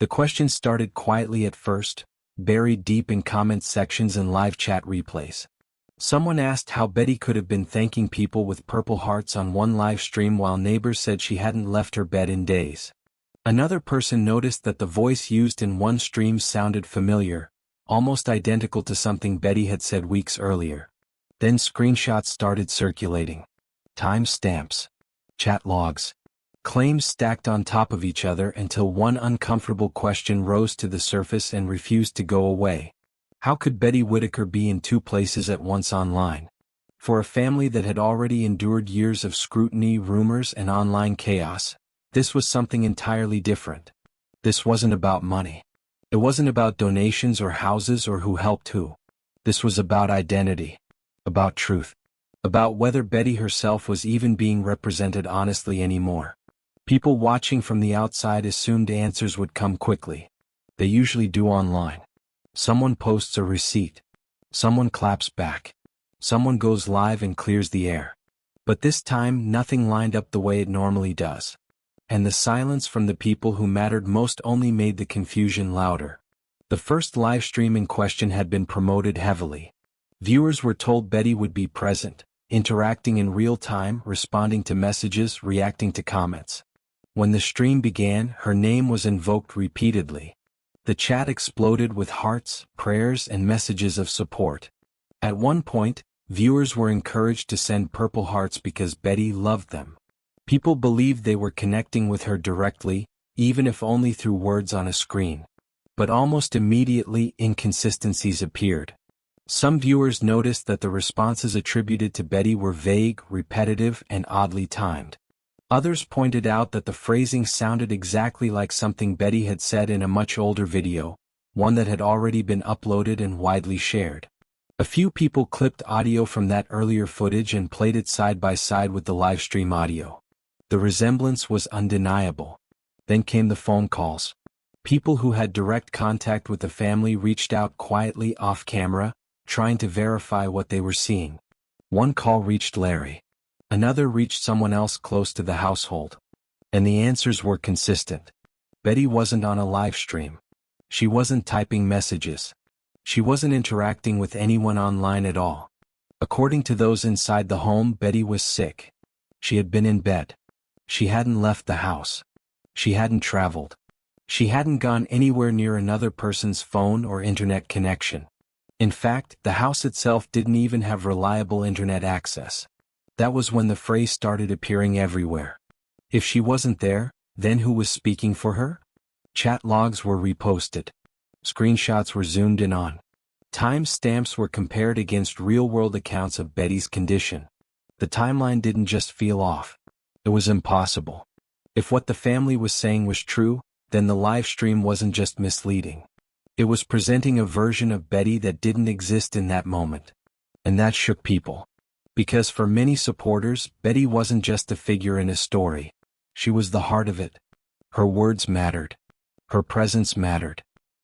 The questions started quietly at first, buried deep in comment sections and live chat replays. Someone asked how Betty could have been thanking people with purple hearts on one live stream while neighbors said she hadn't left her bed in days. Another person noticed that the voice used in one stream sounded familiar, almost identical to something Betty had said weeks earlier. Then screenshots started circulating. Timestamps. Chat logs. Claims stacked on top of each other until one uncomfortable question rose to the surface and refused to go away. How could Betty Whittaker be in two places at once online? For a family that had already endured years of scrutiny, rumors, and online chaos, this was something entirely different. This wasn't about money. It wasn't about donations or houses or who helped who. This was about identity. About truth. About whether Betty herself was even being represented honestly anymore. People watching from the outside assumed answers would come quickly. They usually do online. Someone posts a receipt. Someone claps back. Someone goes live and clears the air. But this time, nothing lined up the way it normally does. And the silence from the people who mattered most only made the confusion louder. The first live stream in question had been promoted heavily. Viewers were told Betty would be present, interacting in real time, responding to messages, reacting to comments. When the stream began, her name was invoked repeatedly. The chat exploded with hearts, prayers, and messages of support. At one point, viewers were encouraged to send purple hearts because Betty loved them. People believed they were connecting with her directly, even if only through words on a screen. But almost immediately, inconsistencies appeared. Some viewers noticed that the responses attributed to Betty were vague, repetitive, and oddly timed. Others pointed out that the phrasing sounded exactly like something Betty had said in a much older video, one that had already been uploaded and widely shared. A few people clipped audio from that earlier footage and played it side by side with the livestream audio. The resemblance was undeniable. Then came the phone calls. People who had direct contact with the family reached out quietly off camera, trying to verify what they were seeing. One call reached Larry. Another reached someone else close to the household. And the answers were consistent. Betty wasn't on a live stream. She wasn't typing messages. She wasn't interacting with anyone online at all. According to those inside the home, Betty was sick. She had been in bed. She hadn't left the house. She hadn't traveled. She hadn't gone anywhere near another person's phone or internet connection. In fact, the house itself didn't even have reliable internet access. That was when the phrase started appearing everywhere. If she wasn't there, then who was speaking for her? Chat logs were reposted. Screenshots were zoomed in on. Timestamps were compared against real-world accounts of Betty's condition. The timeline didn't just feel off. It was impossible. If what the family was saying was true, then the live stream wasn't just misleading. It was presenting a version of Betty that didn't exist in that moment. And that shook people. Because for many supporters, Betty wasn't just a figure in a story. She was the heart of it. Her words mattered. Her presence mattered.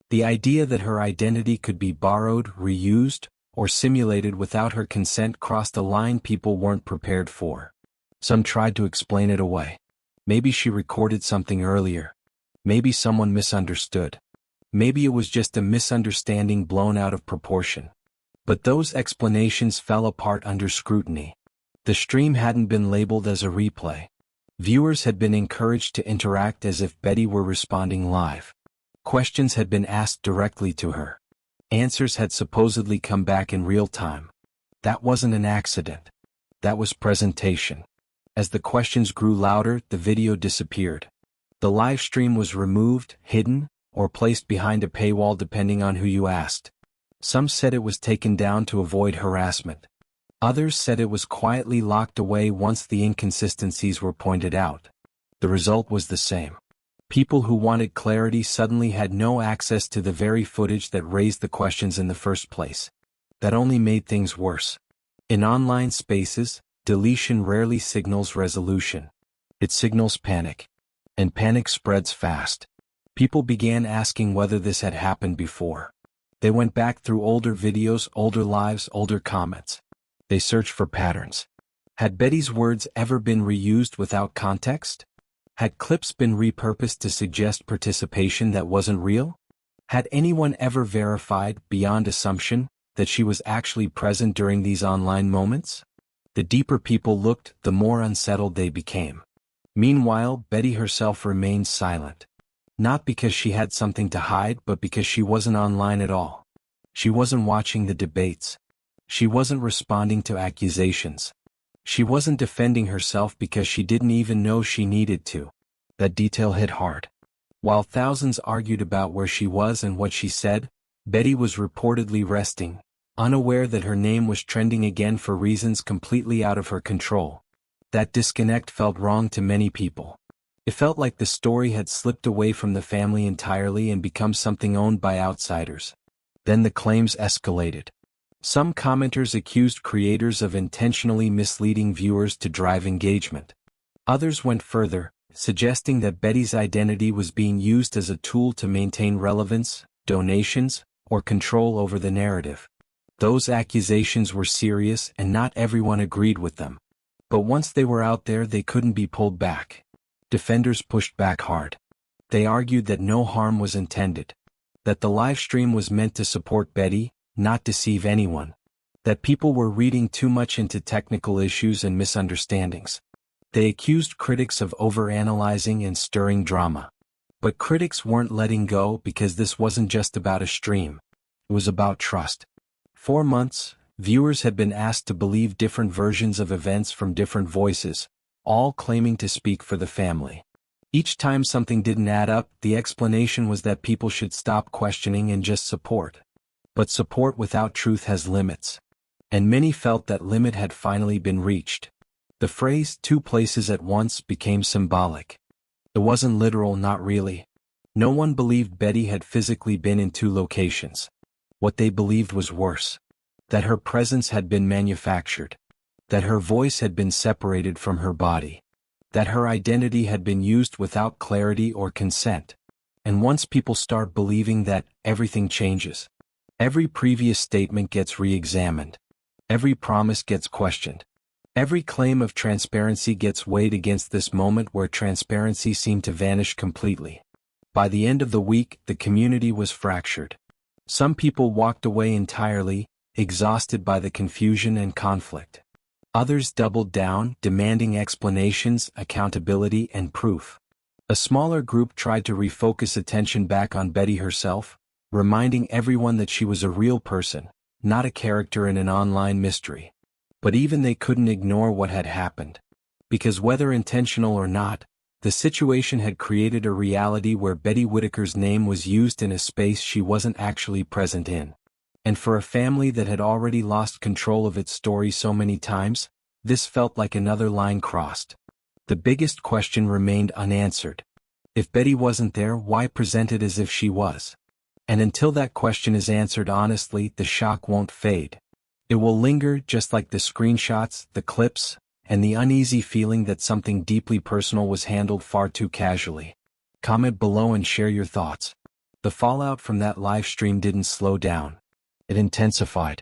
The idea that her identity could be borrowed, reused, or simulated without her consent crossed a line people weren't prepared for. Some tried to explain it away. Maybe she recorded something earlier. Maybe someone misunderstood. Maybe it was just a misunderstanding blown out of proportion. But those explanations fell apart under scrutiny. The stream hadn't been labeled as a replay. Viewers had been encouraged to interact as if Betty were responding live. Questions had been asked directly to her. Answers had supposedly come back in real time. That wasn't an accident. That was presentation. As the questions grew louder, the video disappeared. The live stream was removed, hidden, or placed behind a paywall depending on who you asked. Some said it was taken down to avoid harassment. Others said it was quietly locked away once the inconsistencies were pointed out. The result was the same. People who wanted clarity suddenly had no access to the very footage that raised the questions in the first place. That only made things worse. In online spaces, deletion rarely signals resolution. It signals panic. And panic spreads fast. People began asking whether this had happened before. They went back through older videos, older lives, older comments. They searched for patterns. Had Betty's words ever been reused without context? Had clips been repurposed to suggest participation that wasn't real? Had anyone ever verified, beyond assumption, that she was actually present during these online moments? The deeper people looked, the more unsettled they became. Meanwhile, Betty herself remained silent. Not because she had something to hide, but because she wasn't online at all. She wasn't watching the debates. She wasn't responding to accusations. She wasn't defending herself because she didn't even know she needed to. That detail hit hard. While thousands argued about where she was and what she said, Betty was reportedly resting, unaware that her name was trending again for reasons completely out of her control. That disconnect felt wrong to many people. It felt like the story had slipped away from the family entirely and become something owned by outsiders. Then the claims escalated. Some commenters accused creators of intentionally misleading viewers to drive engagement. Others went further, suggesting that Betty's identity was being used as a tool to maintain relevance, donations, or control over the narrative. Those accusations were serious and not everyone agreed with them. But once they were out there, they couldn't be pulled back. Defenders pushed back hard. They argued that no harm was intended. That the live stream was meant to support Betty, not deceive anyone. That people were reading too much into technical issues and misunderstandings. They accused critics of overanalyzing and stirring drama. But critics weren't letting go because this wasn't just about a stream. It was about trust. For months, viewers had been asked to believe different versions of events from different voices, all claiming to speak for the family. Each time something didn't add up, the explanation was that people should stop questioning and just support. But support without truth has limits. And many felt that limit had finally been reached. The phrase "two places at once" became symbolic. It wasn't literal, not really. No one believed Betty had physically been in two locations. What they believed was worse. That her presence had been manufactured. That her voice had been separated from her body. That her identity had been used without clarity or consent. And once people start believing that, everything changes. Every previous statement gets re-examined. Every promise gets questioned. Every claim of transparency gets weighed against this moment where transparency seemed to vanish completely. By the end of the week, the community was fractured. Some people walked away entirely, exhausted by the confusion and conflict. Others doubled down, demanding explanations, accountability, and proof. A smaller group tried to refocus attention back on Betty herself, reminding everyone that she was a real person, not a character in an online mystery. But even they couldn't ignore what had happened. Because whether intentional or not, the situation had created a reality where Betty Whittaker's name was used in a space she wasn't actually present in. And for a family that had already lost control of its story so many times, this felt like another line crossed. The biggest question remained unanswered. If Betty wasn't there, why present it as if she was? And until that question is answered honestly, the shock won't fade. It will linger, just like the screenshots, the clips, and the uneasy feeling that something deeply personal was handled far too casually. Comment below and share your thoughts. The fallout from that live stream didn't slow down. It intensified.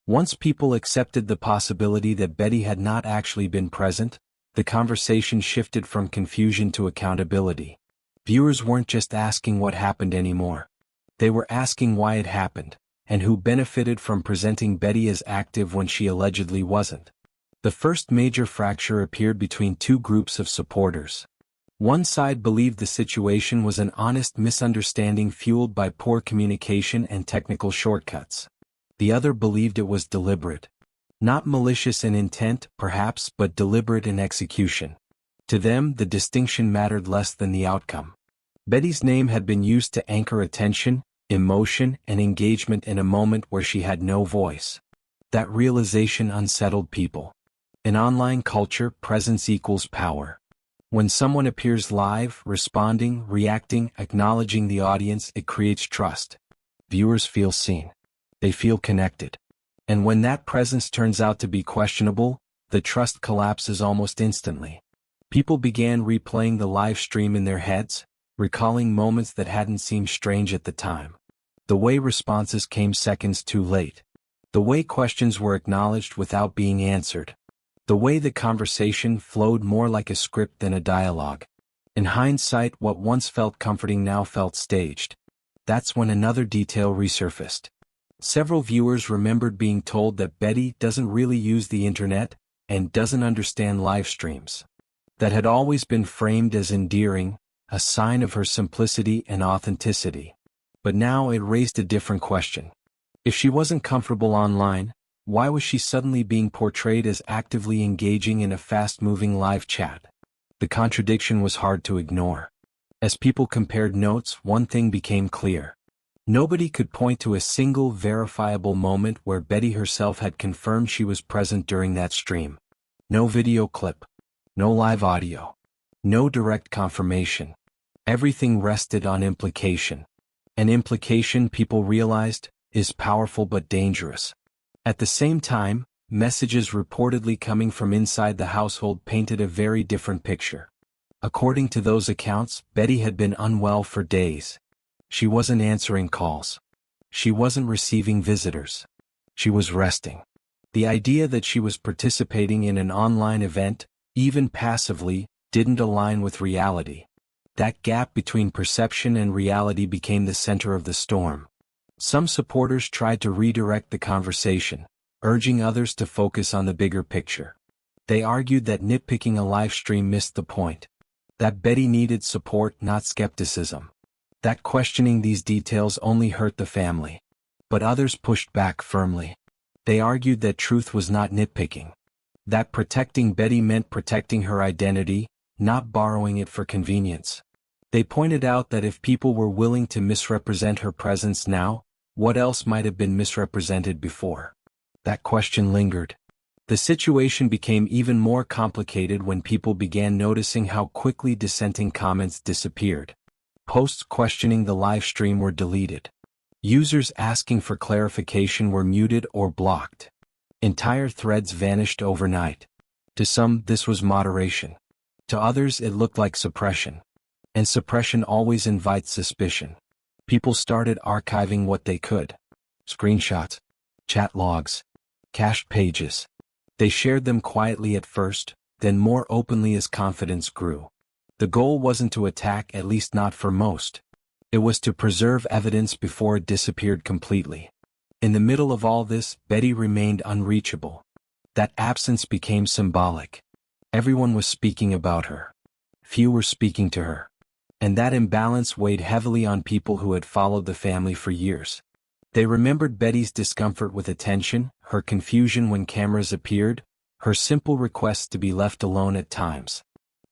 Once people accepted the possibility that Betty had not actually been present, the conversation shifted from confusion to accountability. Viewers weren't just asking what happened anymore. They were asking why it happened, and who benefited from presenting Betty as active when she allegedly wasn't. The first major fracture appeared between two groups of supporters. One side believed the situation was an honest misunderstanding fueled by poor communication and technical shortcuts. The other believed it was deliberate. Not malicious in intent, perhaps, but deliberate in execution. To them, the distinction mattered less than the outcome. Betty's name had been used to anchor attention, emotion, and engagement in a moment where she had no voice. That realization unsettled people. In online culture, presence equals power. When someone appears live, responding, reacting, acknowledging the audience, it creates trust. Viewers feel seen. They feel connected. And when that presence turns out to be questionable, the trust collapses almost instantly. People began replaying the live stream in their heads, recalling moments that hadn't seemed strange at the time. The way responses came seconds too late. The way questions were acknowledged without being answered. The way the conversation flowed more like a script than a dialogue. In hindsight, what once felt comforting now felt staged. That's when another detail resurfaced. Several viewers remembered being told that Betty doesn't really use the internet and doesn't understand live streams. That had always been framed as endearing, a sign of her simplicity and authenticity. But now it raised a different question. If she wasn't comfortable online, why was she suddenly being portrayed as actively engaging in a fast-moving live chat? The contradiction was hard to ignore. As people compared notes, one thing became clear. Nobody could point to a single verifiable moment where Betty herself had confirmed she was present during that stream. No video clip. No live audio. No direct confirmation. Everything rested on implication. An implication, people realized, is powerful but dangerous. At the same time, messages reportedly coming from inside the household painted a very different picture. According to those accounts, Betty had been unwell for days. She wasn't answering calls. She wasn't receiving visitors. She was resting. The idea that she was participating in an online event, even passively, didn't align with reality. That gap between perception and reality became the center of the storm. Some supporters tried to redirect the conversation, urging others to focus on the bigger picture. They argued that nitpicking a live stream missed the point. That Betty needed support, not skepticism. That questioning these details only hurt the family. But others pushed back firmly. They argued that truth was not nitpicking. That protecting Betty meant protecting her identity, not borrowing it for convenience. They pointed out that if people were willing to misrepresent her presence now, what else might have been misrepresented before? That question lingered. The situation became even more complicated when people began noticing how quickly dissenting comments disappeared. Posts questioning the live stream were deleted. Users asking for clarification were muted or blocked. Entire threads vanished overnight. To some, this was moderation. To others, it looked like suppression. And suppression always invites suspicion. People started archiving what they could. Screenshots, chat logs, cached pages. They shared them quietly at first, then more openly as confidence grew. The goal wasn't to attack, at least not for most. It was to preserve evidence before it disappeared completely. In the middle of all this, Betty remained unreachable. That absence became symbolic. Everyone was speaking about her. Few were speaking to her. And that imbalance weighed heavily on people who had followed the family for years. They remembered Betty's discomfort with attention, her confusion when cameras appeared, her simple requests to be left alone at times.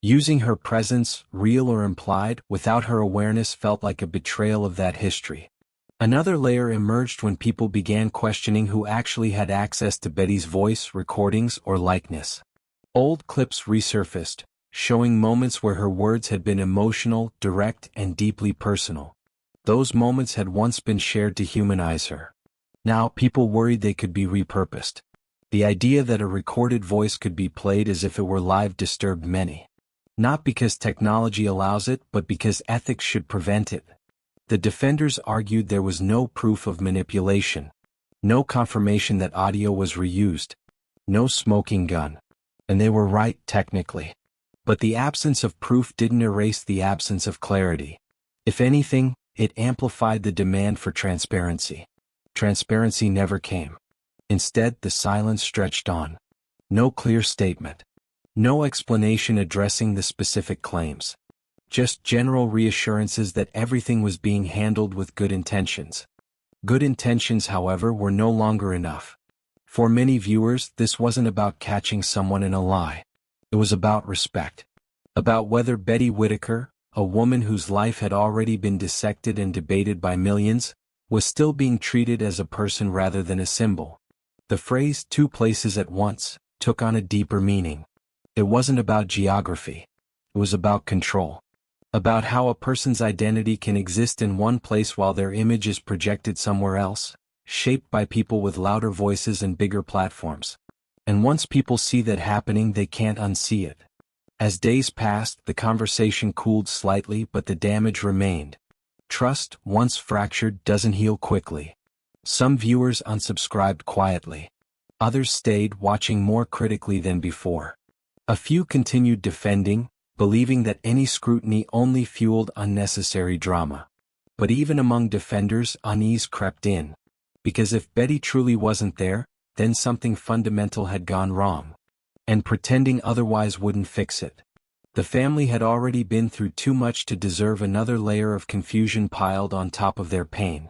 Using her presence, real or implied, without her awareness felt like a betrayal of that history. Another layer emerged when people began questioning who actually had access to Betty's voice, recordings, or likeness. Old clips resurfaced, showing moments where her words had been emotional, direct, and deeply personal. Those moments had once been shared to humanize her. Now, people worried they could be repurposed. The idea that a recorded voice could be played as if it were live disturbed many. Not because technology allows it, but because ethics should prevent it. The defenders argued there was no proof of manipulation. No confirmation that audio was reused. No smoking gun. And they were right, technically. But the absence of proof didn't erase the absence of clarity. If anything, it amplified the demand for transparency. Transparency never came. Instead, the silence stretched on. No clear statement. No explanation addressing the specific claims. Just general reassurances that everything was being handled with good intentions. Good intentions, however, were no longer enough. For many viewers, this wasn't about catching someone in a lie. It was about respect. About whether Betty Whittaker, a woman whose life had already been dissected and debated by millions, was still being treated as a person rather than a symbol. The phrase "two places at once" took on a deeper meaning. It wasn't about geography. It was about control. About how a person's identity can exist in one place while their image is projected somewhere else, shaped by people with louder voices and bigger platforms. And once people see that happening, they can't unsee it. As days passed, the conversation cooled slightly, but the damage remained. Trust, once fractured, doesn't heal quickly. Some viewers unsubscribed quietly. Others stayed, watching more critically than before. A few continued defending, believing that any scrutiny only fueled unnecessary drama. But even among defenders, unease crept in. Because if Betty truly wasn't there, then something fundamental had gone wrong. And pretending otherwise wouldn't fix it. The family had already been through too much to deserve another layer of confusion piled on top of their pain.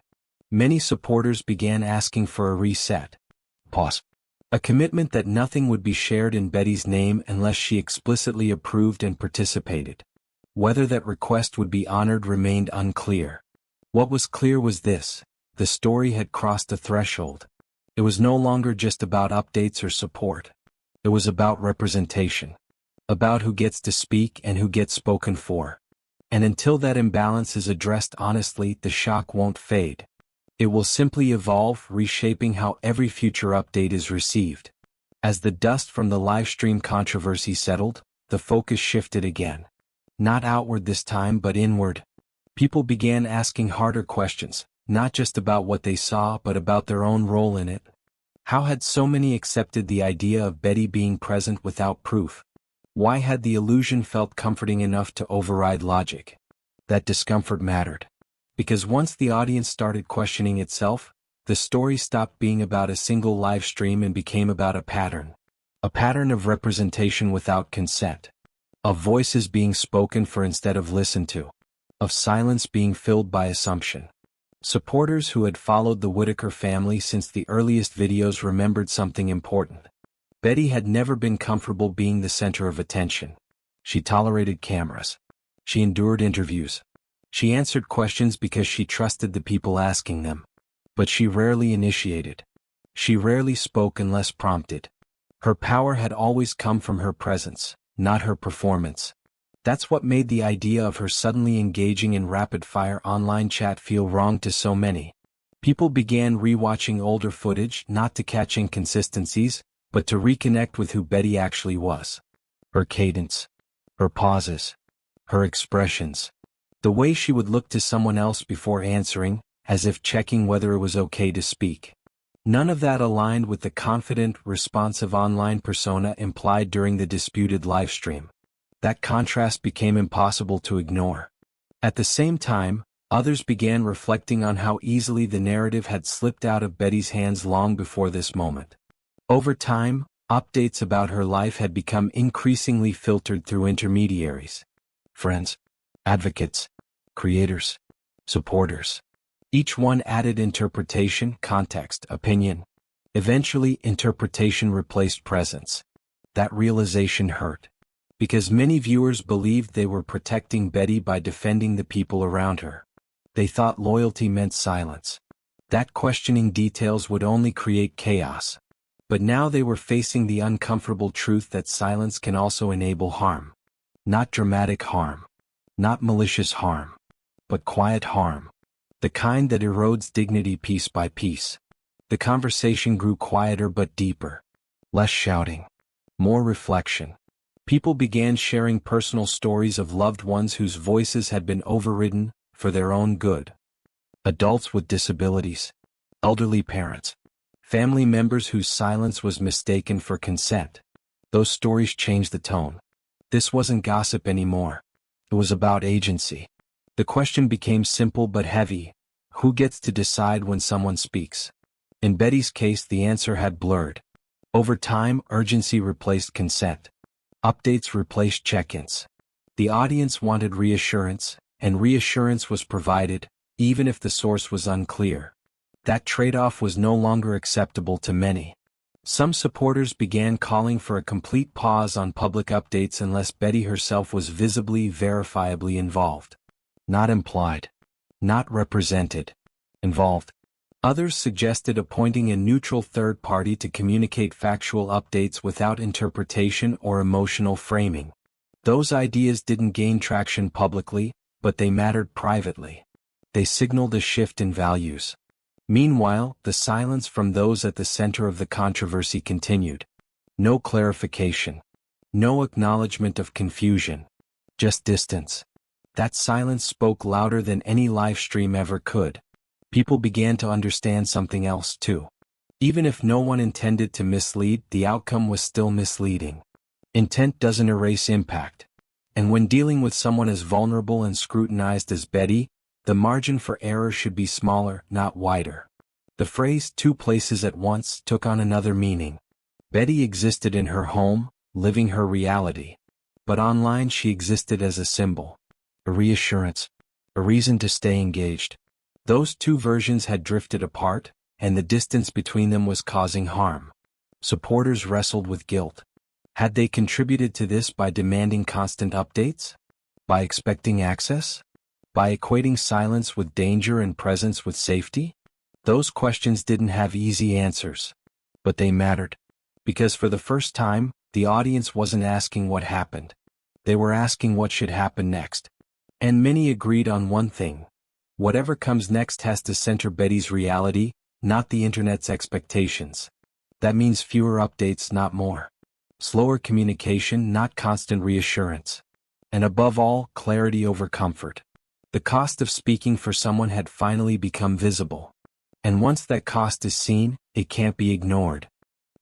Many supporters began asking for a reset. Pause. A commitment that nothing would be shared in Betty's name unless she explicitly approved and participated. Whether that request would be honored remained unclear. What was clear was this: the story had crossed a threshold. It was no longer just about updates or support. It was about representation. About who gets to speak and who gets spoken for. And until that imbalance is addressed honestly, the shock won't fade. It will simply evolve, reshaping how every future update is received. As the dust from the livestream controversy settled, the focus shifted again. Not outward this time, but inward. People began asking harder questions, not just about what they saw but about their own role in it. How had so many accepted the idea of Betty being present without proof? Why had the illusion felt comforting enough to override logic? That discomfort mattered. Because once the audience started questioning itself, the story stopped being about a single live stream and became about a pattern. A pattern of representation without consent. Of voices being spoken for instead of listened to. Of silence being filled by assumption. Supporters who had followed the Whittaker family since the earliest videos remembered something important. Betty had never been comfortable being the center of attention. She tolerated cameras. She endured interviews. She answered questions because she trusted the people asking them. But she rarely initiated. She rarely spoke unless prompted. Her power had always come from her presence, not her performance. That's what made the idea of her suddenly engaging in rapid-fire online chat feel wrong to so many. People began rewatching older footage not to catch inconsistencies, but to reconnect with who Betty actually was. Her cadence. Her pauses. Her expressions. The way she would look to someone else before answering, as if checking whether it was okay to speak. None of that aligned with the confident, responsive online persona implied during the disputed livestream. That contrast became impossible to ignore. At the same time, others began reflecting on how easily the narrative had slipped out of Betty's hands long before this moment. Over time, updates about her life had become increasingly filtered through intermediaries. Friends, advocates, creators, supporters. Each one added interpretation, context, opinion. Eventually, interpretation replaced presence. That realization hurt. Because many viewers believed they were protecting Betty by defending the people around her. They thought loyalty meant silence. That questioning details would only create chaos. But now they were facing the uncomfortable truth that silence can also enable harm. Not dramatic harm. Not malicious harm. But quiet harm. The kind that erodes dignity piece by piece. The conversation grew quieter but deeper. Less shouting. More reflection. People began sharing personal stories of loved ones whose voices had been overridden, for their own good. Adults with disabilities. Elderly parents. Family members whose silence was mistaken for consent. Those stories changed the tone. This wasn't gossip anymore. It was about agency. The question became simple but heavy. Who gets to decide when someone speaks? In Betty's case, the answer had blurred. Over time, urgency replaced consent. Updates replaced check-ins. The audience wanted reassurance, and reassurance was provided, even if the source was unclear. That trade-off was no longer acceptable to many. Some supporters began calling for a complete pause on public updates unless Betty herself was visibly, verifiably involved. Not implied. Not represented. Involved. Others suggested appointing a neutral third party to communicate factual updates without interpretation or emotional framing. Those ideas didn't gain traction publicly, but they mattered privately. They signaled a shift in values. Meanwhile, the silence from those at the center of the controversy continued. No clarification. No acknowledgement of confusion. Just distance. That silence spoke louder than any live stream ever could. People began to understand something else too. Even if no one intended to mislead, the outcome was still misleading. Intent doesn't erase impact. And when dealing with someone as vulnerable and scrutinized as Betty, the margin for error should be smaller, not wider. The phrase "two places at once" took on another meaning. Betty existed in her home, living her reality. But online she existed as a symbol, a reassurance, a reason to stay engaged. Those two versions had drifted apart, and the distance between them was causing harm. Supporters wrestled with guilt. Had they contributed to this by demanding constant updates? By expecting access? By equating silence with danger and presence with safety? Those questions didn't have easy answers. But they mattered. Because for the first time, the audience wasn't asking what happened. They were asking what should happen next. And many agreed on one thing. Whatever comes next has to center Betty's reality, not the internet's expectations. That means fewer updates, not more. Slower communication, not constant reassurance. And above all, clarity over comfort. The cost of speaking for someone had finally become visible. And once that cost is seen, it can't be ignored.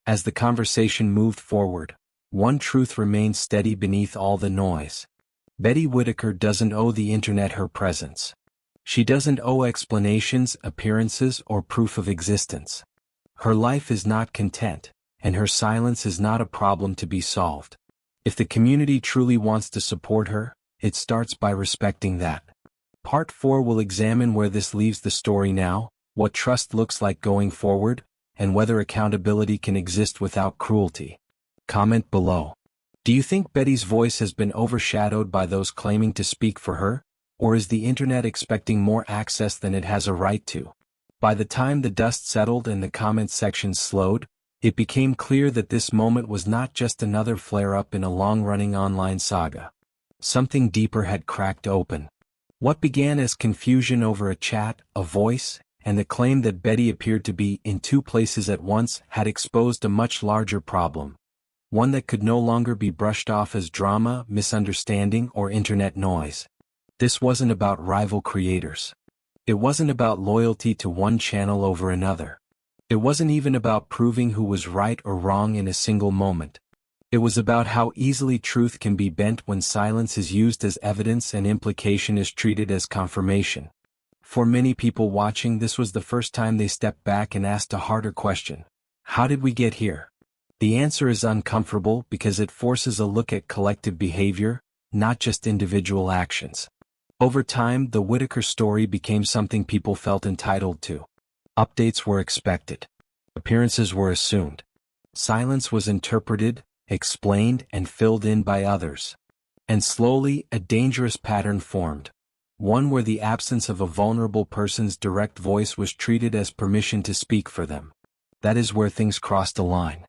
As the conversation moved forward, one truth remained steady beneath all the noise. Betty Whittaker doesn't owe the internet her presence. She doesn't owe explanations, appearances, or proof of existence. Her life is not content, and her silence is not a problem to be solved. If the community truly wants to support her, it starts by respecting that. Part 4 will examine where this leaves the story now, what trust looks like going forward, and whether accountability can exist without cruelty. Comment below. Do you think Betty's voice has been overshadowed by those claiming to speak for her, or is the internet expecting more access than it has a right to? By the time the dust settled and the comment sections slowed, it became clear that this moment was not just another flare-up in a long-running online saga. Something deeper had cracked open. What began as confusion over a chat, a voice, and the claim that Betty appeared to be in two places at once had exposed a much larger problem. One that could no longer be brushed off as drama, misunderstanding, or internet noise. This wasn't about rival creators. It wasn't about loyalty to one channel over another. It wasn't even about proving who was right or wrong in a single moment. It was about how easily truth can be bent when silence is used as evidence and implication is treated as confirmation. For many people watching, this was the first time they stepped back and asked a harder question. How did we get here? The answer is uncomfortable because it forces a look at collective behavior, not just individual actions. Over time, the Whittaker story became something people felt entitled to. Updates were expected. Appearances were assumed. Silence was interpreted, explained, and filled in by others. And slowly, a dangerous pattern formed. One where the absence of a vulnerable person's direct voice was treated as permission to speak for them. That is where things crossed a line.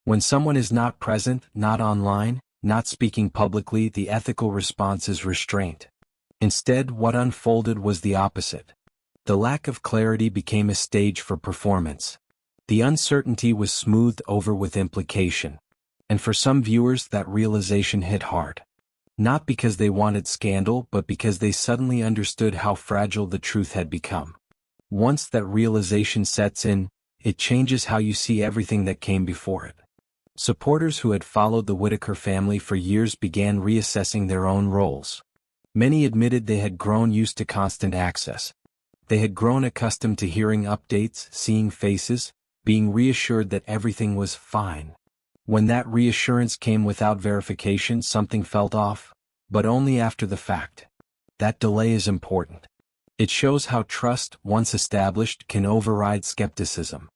When someone is not present, not online, not speaking publicly, the ethical response is restraint. Instead, what unfolded was the opposite. The lack of clarity became a stage for performance. The uncertainty was smoothed over with implication. And for some viewers, that realization hit hard. Not because they wanted scandal, but because they suddenly understood how fragile the truth had become. Once that realization sets in, it changes how you see everything that came before it. Supporters who had followed the Whittaker family for years began reassessing their own roles. Many admitted they had grown used to constant access. They had grown accustomed to hearing updates, seeing faces, being reassured that everything was fine. When that reassurance came without verification, something felt off, but only after the fact. That delay is important. It shows how trust, once established, can override skepticism.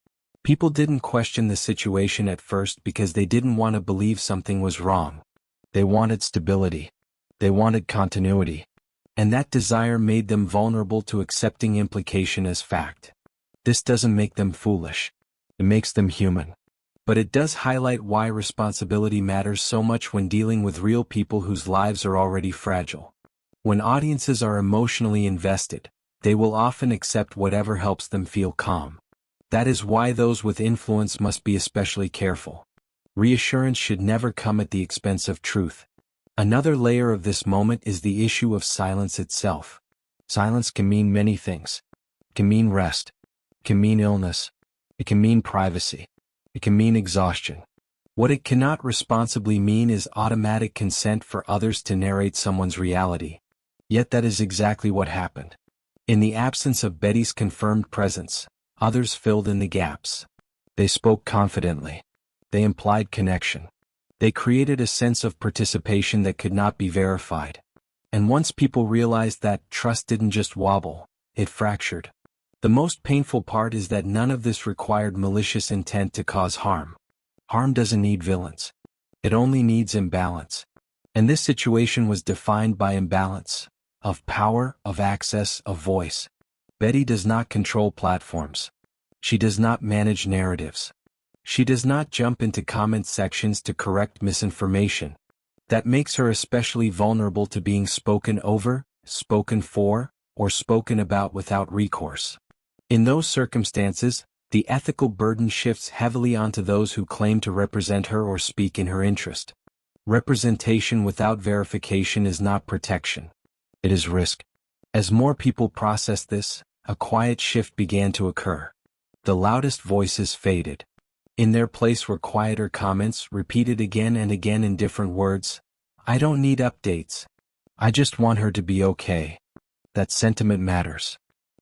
People didn't question the situation at first because they didn't want to believe something was wrong. They wanted stability. They wanted continuity. And that desire made them vulnerable to accepting implication as fact. This doesn't make them foolish. It makes them human. But it does highlight why responsibility matters so much when dealing with real people whose lives are already fragile. When audiences are emotionally invested, they will often accept whatever helps them feel calm. That is why those with influence must be especially careful. Reassurance should never come at the expense of truth. Another layer of this moment is the issue of silence itself. Silence can mean many things. It can mean rest. It can mean illness. It can mean privacy. It can mean exhaustion. What it cannot responsibly mean is automatic consent for others to narrate someone's reality. Yet that is exactly what happened. In the absence of Betty's confirmed presence, others filled in the gaps. They spoke confidently. They implied connection. They created a sense of participation that could not be verified. And once people realized that, trust didn't just wobble, it fractured. The most painful part is that none of this required malicious intent to cause harm. Harm doesn't need villains. It only needs imbalance. And this situation was defined by imbalance of power, of access, of voice. Betty does not control platforms. She does not manage narratives. She does not jump into comment sections to correct misinformation. That makes her especially vulnerable to being spoken over, spoken for, or spoken about without recourse. In those circumstances, the ethical burden shifts heavily onto those who claim to represent her or speak in her interest. Representation without verification is not protection. It is risk. As more people processed this, a quiet shift began to occur. The loudest voices faded. In their place were quieter comments repeated again and again in different words. I don't need updates. I just want her to be okay. That sentiment matters.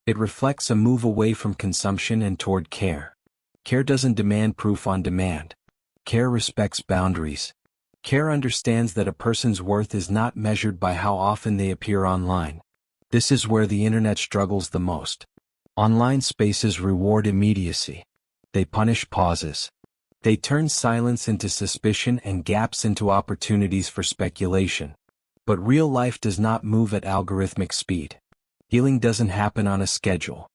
It reflects a move away from consumption and toward care. Care doesn't demand proof on demand. Care respects boundaries. Care understands that a person's worth is not measured by how often they appear online. This is where the internet struggles the most. Online spaces reward immediacy. They punish pauses. They turn silence into suspicion and gaps into opportunities for speculation. But real life does not move at algorithmic speed. Healing doesn't happen on a schedule.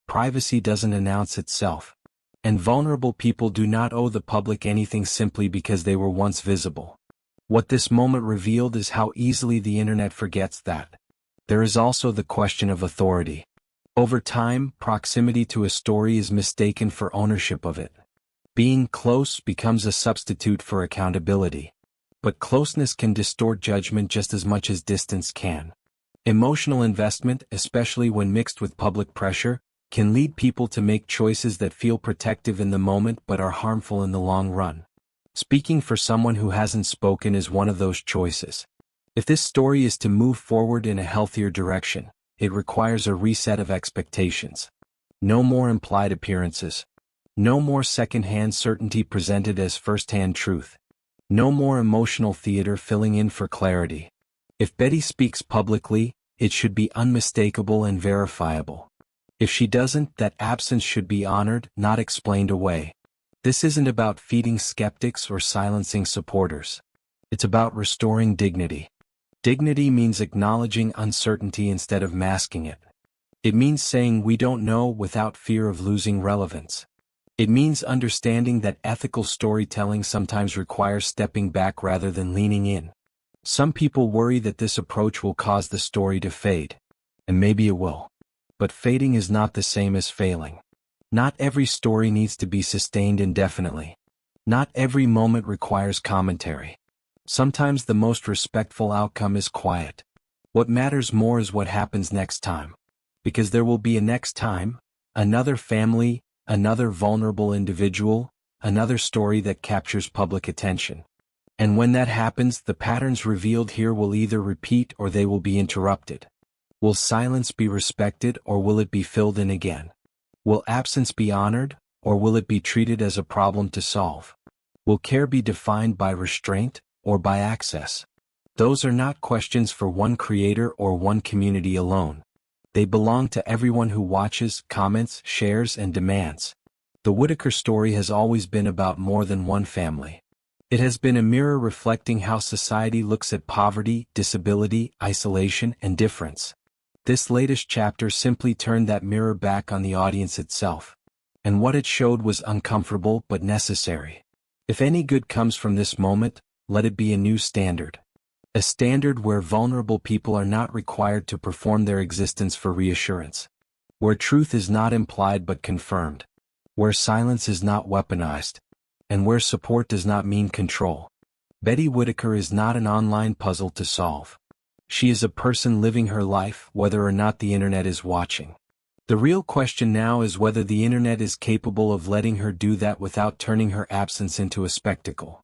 Privacy doesn't announce itself. And vulnerable people do not owe the public anything simply because they were once visible. What this moment revealed is how easily the internet forgets that. There is also the question of authority. Over time, proximity to a story is mistaken for ownership of it. Being close becomes a substitute for accountability. But closeness can distort judgment just as much as distance can. Emotional investment, especially when mixed with public pressure, can lead people to make choices that feel protective in the moment but are harmful in the long run. Speaking for someone who hasn't spoken is one of those choices. If this story is to move forward in a healthier direction, it requires a reset of expectations. No more implied appearances. No more second-hand certainty presented as first-hand truth. No more emotional theater filling in for clarity. If Betty speaks publicly, it should be unmistakable and verifiable. If she doesn't, that absence should be honored, not explained away. This isn't about feeding skeptics or silencing supporters. It's about restoring dignity. Dignity means acknowledging uncertainty instead of masking it. It means saying we don't know without fear of losing relevance. It means understanding that ethical storytelling sometimes requires stepping back rather than leaning in. Some people worry that this approach will cause the story to fade. And maybe it will. But fading is not the same as failing. Not every story needs to be sustained indefinitely. Not every moment requires commentary. Sometimes the most respectful outcome is quiet. What matters more is what happens next time. Because there will be a next time, another family, another vulnerable individual, another story that captures public attention. And when that happens, the patterns revealed here will either repeat or they will be interrupted. Will silence be respected or will it be filled in again? Will absence be honored or will it be treated as a problem to solve? Will care be defined by restraint or by access? Those are not questions for one creator or one community alone. They belong to everyone who watches, comments, shares, and demands. The Whittaker story has always been about more than one family. It has been a mirror reflecting how society looks at poverty, disability, isolation, and difference. This latest chapter simply turned that mirror back on the audience itself. And what it showed was uncomfortable but necessary. If any good comes from this moment, let it be a new standard. A standard where vulnerable people are not required to perform their existence for reassurance. Where truth is not implied but confirmed. Where silence is not weaponized. And where support does not mean control. Betty Whittaker is not an online puzzle to solve. She is a person living her life, whether or not the internet is watching. The real question now is whether the internet is capable of letting her do that without turning her absence into a spectacle.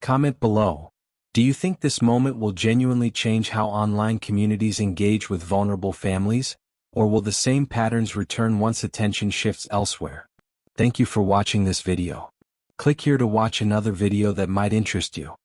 Comment below. Do you think this moment will genuinely change how online communities engage with vulnerable families, or will the same patterns return once attention shifts elsewhere? Thank you for watching this video. Click here to watch another video that might interest you.